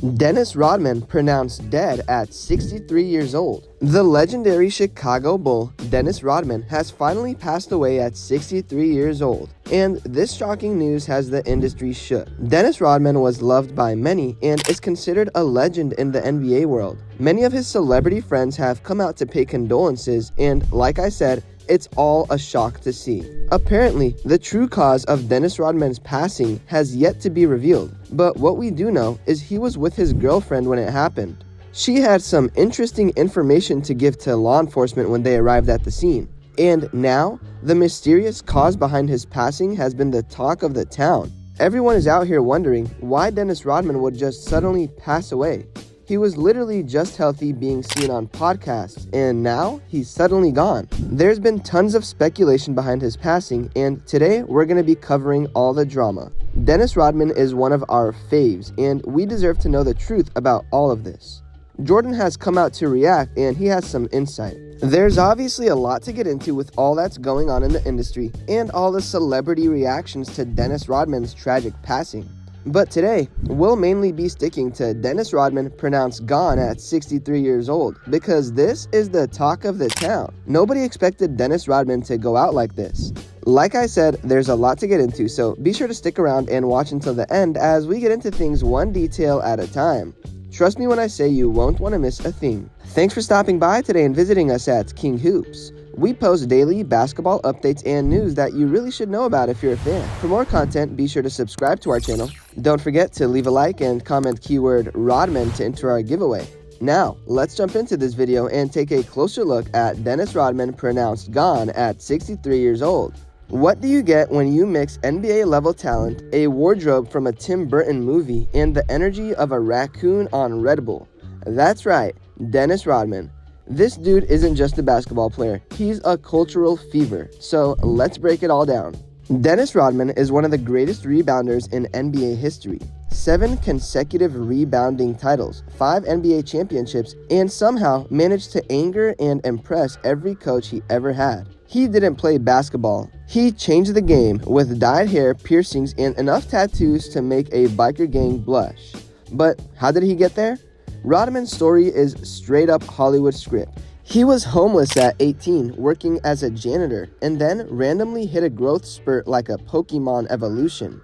Dennis Rodman pronounced dead at 63 years old. The legendary Chicago Bull, Dennis Rodman, has finally passed away at 63 years old, and this shocking news has the industry shook. Dennis Rodman was loved by many and is considered a legend in the NBA world. Many of his celebrity friends have come out to pay condolences, and like I said, it's all a shock to see. Apparently, the true cause of Dennis Rodman's passing has yet to be revealed, but what we do know is he was with his girlfriend when it happened. She had some interesting information to give to law enforcement when they arrived at the scene. And now, the mysterious cause behind his passing has been the talk of the town. Everyone is out here wondering why Dennis Rodman would just suddenly pass away. He was literally just healthy, being seen on podcasts, and now he's suddenly gone. There's been tons of speculation behind his passing, and today we're going to be covering all the drama. Dennis Rodman is one of our faves, and we deserve to know the truth about all of this. Jordan has come out to react, and he has some insight. There's obviously a lot to get into with all that's going on in the industry and all the celebrity reactions to Dennis Rodman's tragic passing. But today, we'll mainly be sticking to Dennis Rodman pronounced gone at 63 years old, because this is the talk of the town. Nobody expected Dennis Rodman to go out like this. Like I said, there's a lot to get into, so be sure to stick around and watch until the end as we get into things one detail at a time. Trust me when I say you won't want to miss a thing. Thanks for stopping by today and visiting us at King Hoops. We post daily basketball updates and news that you really should know about if you're a fan. For more content, be sure to subscribe to our channel. Don't forget to leave a like and comment keyword Rodman to enter our giveaway. Now, let's jump into this video and take a closer look at Dennis Rodman pronounced gone at 63 years old. What do you get when you mix NBA-level talent, a wardrobe from a Tim Burton movie, and the energy of a raccoon on Red Bull? That's right, Dennis Rodman. This dude isn't just a basketball player, he's a cultural fever, so let's break it all down. Dennis Rodman is one of the greatest rebounders in NBA history. 7 consecutive rebounding titles, 5 NBA championships, and somehow managed to anger and impress every coach he ever had. He didn't play basketball. He changed the game with dyed hair, piercings, and enough tattoos to make a biker gang blush. But how did he get there? Rodman's story is straight up Hollywood script. He was homeless at 18, working as a janitor, and then randomly hit a growth spurt like a Pokemon evolution.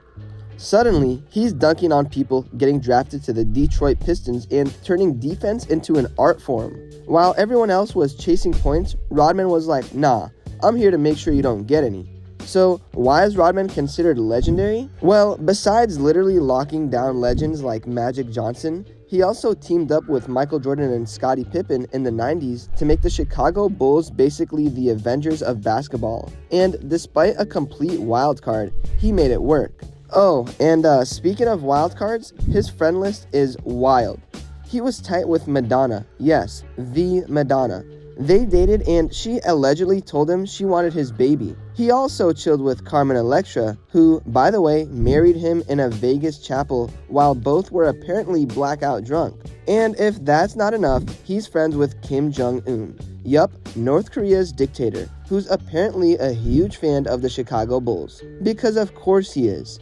Suddenly, he's dunking on people, getting drafted to the Detroit Pistons, and turning defense into an art form. While everyone else was chasing points, Rodman was like, nah, I'm here to make sure you don't get any. So, why is Rodman considered legendary? Well, besides literally locking down legends like Magic Johnson, he also teamed up with Michael Jordan and Scottie Pippen in the 90s to make the Chicago Bulls basically the Avengers of basketball. And despite a complete wild card, he made it work. Oh, and speaking of wild cards, his friend list is wild. He was tight with Madonna. Yes, the Madonna. They dated and she allegedly told him she wanted his baby. He also chilled with Carmen Electra, who, by the way, married him in a Vegas chapel while both were apparently blackout drunk. And if that's not enough, he's friends with Kim Jong-un. Yup, North Korea's dictator, who's apparently a huge fan of the Chicago Bulls. Because of course he is.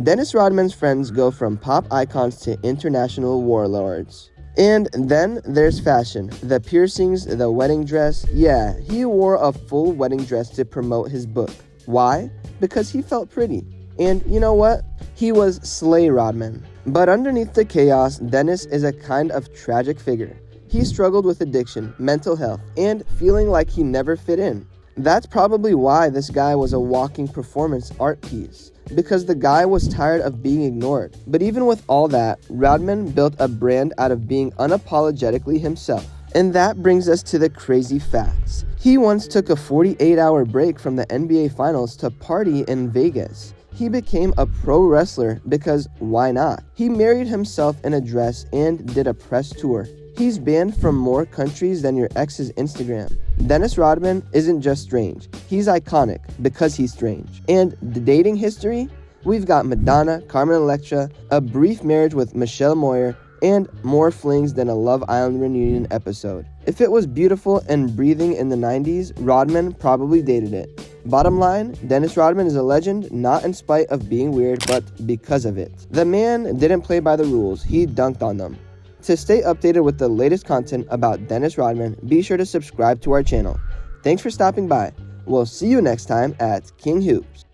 Dennis Rodman's friends go from pop icons to international warlords. And then there's fashion, the piercings, the wedding dress. Yeah, he wore a full wedding dress to promote his book. Why? Because he felt pretty. And you know what? He was Slay Rodman. But underneath the chaos, Dennis is a kind of tragic figure. He struggled with addiction, mental health, and feeling like he never fit in. That's probably why this guy was a walking performance art piece. Because the guy was tired of being ignored. But even with all that, Rodman built a brand out of being unapologetically himself. And that brings us to the crazy facts. He once took a 48-hour break from the NBA Finals to party in Vegas. He became a pro wrestler because why not? He married himself in a dress and did a press tour. He's banned from more countries than your ex's Instagram. Dennis Rodman isn't just strange. He's iconic because he's strange. And the dating history? We've got Madonna, Carmen Electra, a brief marriage with Michelle Moyer, and more flings than a Love Island reunion episode. If it was beautiful and breathing in the 90s, Rodman probably dated it. Bottom line, Dennis Rodman is a legend not in spite of being weird, but because of it. The man didn't play by the rules, he dunked on them. To stay updated with the latest content about Dennis Rodman, be sure to subscribe to our channel. Thanks for stopping by. We'll see you next time at King Hoops.